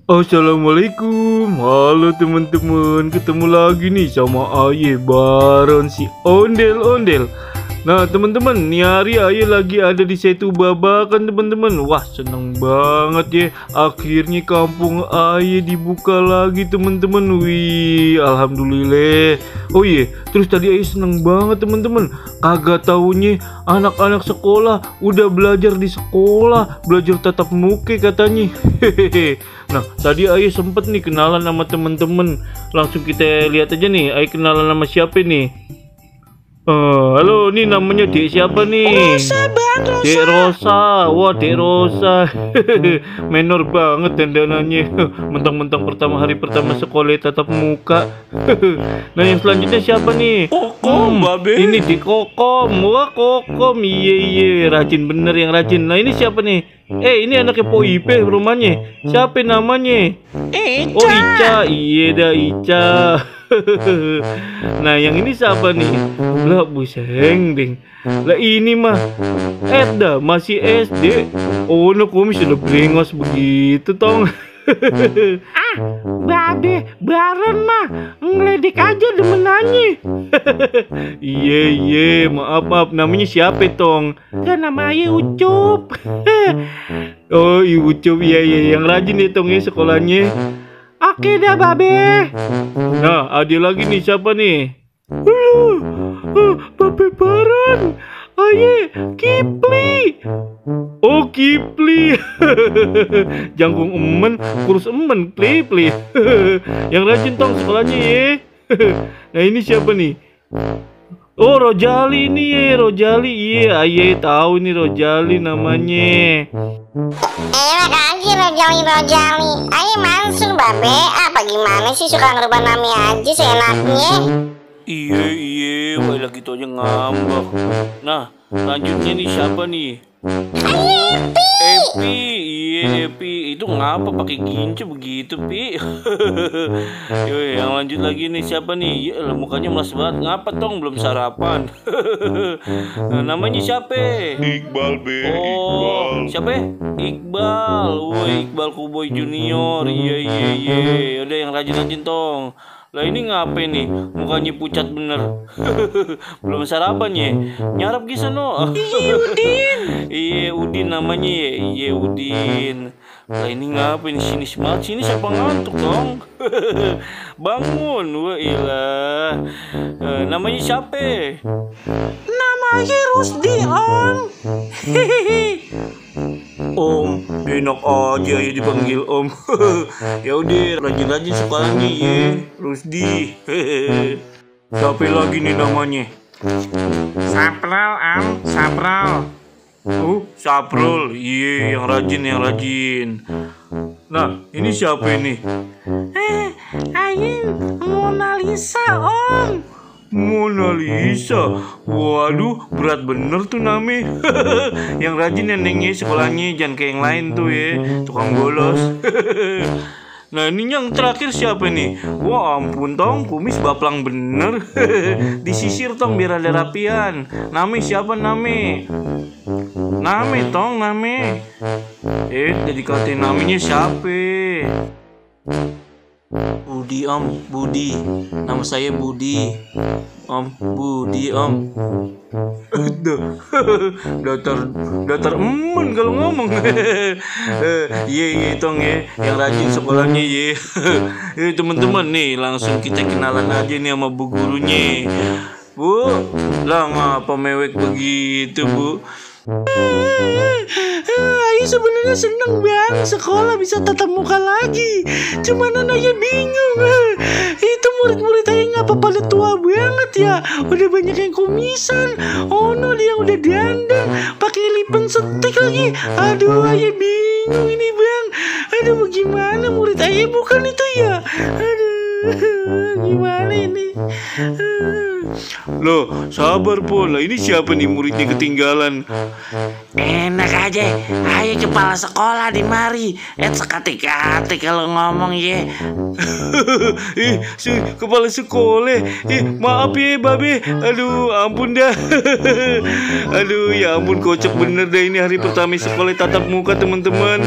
Assalamualaikum, halo teman-teman, ketemu lagi nih sama Aye Baron si ondel-ondel. Nah teman-teman, nih hari Aye lagi ada di Setu Babakan teman-teman. Wah seneng banget ya, akhirnya kampung Aye dibuka lagi teman-teman. Wih, alhamdulillah. Oh iya, terus tadi Aye seneng banget teman-teman. Kagak taunya anak-anak sekolah udah belajar di sekolah, belajar tatap muka katanya. Hehehe. Nah tadi Aye sempet nih kenalan sama temen-temen. Langsung kita lihat aja nih Aye kenalan sama siapa nih. Halo, ini namanya Dek siapa nih? Rosa bang, Rosa. Dek Rosa. Wah Dek Rosa. Menor banget dandanannya. Mentang-mentang hari pertama sekolah tatap muka. Nah yang selanjutnya siapa nih? Kokom, babe. Ini Dek Kokom. Wah Kokom, iya rajin bener yang rajin. Nah ini siapa nih? Ini anaknya Po Ipe rumahnya. Siapa namanya? Ica. Oh Ica, iya dah Ica. Nah yang ini siapa nih? Lah buseng ding. Lah ini mah Eda masih SD. Oh no kumis udah brengos begitu tong. Babe, Baron mah ngeledek aja demenannya. Iya, maaf namanya siapa tong? Kan namanya Ucup. Oh Ucup, iya yang rajin ya tong ya sekolahnya. Oke dah babe. Nah ada lagi nih siapa nih? Babe Baron. Aye, Kipli. Oh Kipli. Jangkung emen, kurus emen, Kipli. Yang rajin tong sekolahnya ya. Nah ini siapa nih? Oh Rojali nih ya, Rojali. Iya, Aye tahu nih Rojali namanya. Lagi Rojali. Ayo Mansur babe. Apa gimana sih suka ngerubah nama aja seenaknya? Iya, wah lagi itu aja ngambek. Nah, lanjutnya nih siapa nih? Epi, iya Epi. Itu ngapa pakai gincu begitu, Pi? Yoi, yang lanjut lagi nih siapa nih? Ya, mukanya melas banget. Ngapa tong belum sarapan? Nah, namanya siapa? Iqbal be, Oh, Iqbal. siapa? Iqbal. Woi, Iqbal Kuboy Junior. Iya. Udah yang rajin-rajin tong. Lah ini ngapain nih? Mukanya pucat bener. Belum sarapan ya? Nyarap gitu no. Iya Udin. Iya Udin namanya ya. Iya Udin. Lah ini ngapain sini semangat sini siapa ngantuk dong? Bangun. Wah ilah. Namanya siapa? Namanya Rusdi Om. Om, enak aja ya dipanggil Om. Ya udah, rajin-rajin sekolahnya ya, Rusdi. Siapa lagi nih namanya? Sapral Om, Sapral. Saprul. Iya, yang rajin. Nah, ini siapa ini? Ayin Mona Lisa Om. Mona Lisa. Waduh, berat bener tuh namanya. Yang rajin ya nengnya sekolahnya, jangan kayak yang lain tuh ya, tukang bolos. Nah ini yang terakhir siapa nih? Wah ampun tong, kumis baplang bener. Disisir tong biar ada rapian. Name siapa name? Name tong name. Jadi katain namanya siapa? Budi Om, Budi. Nama saya Budi. Om, Budi Om. Datar emen kalau ngomong. Iya tong ya, yang rajin sekolahnya ya. Teman-teman nih, langsung kita kenalan aja nih sama bu gurunya. Bu, lah ngapa mewek begitu bu? Ayo sebenarnya seneng banget sekolah bisa tatap muka lagi. Cuman anaknya bingung. Itu murid-murid aja ngapa pada tua banget ya. Udah banyak yang kumisan. Oh no, dia udah dandan pakai lipen setik lagi. Aduh, ayo bingung ini bang. Aduh, bagaimana murid aja bukan itu ya. Aduh, gimana ini? Loh, sabar pola. Ini siapa nih muridnya ketinggalan? Enak aja, ayo kepala sekolah di mari. Sekati-kati kalau ngomong ya. Si kepala sekolah. Maaf ya babe. Aduh, ampun dah. Aduh, ya ampun kocak bener dah ini hari pertama sekolah tatap muka teman-teman.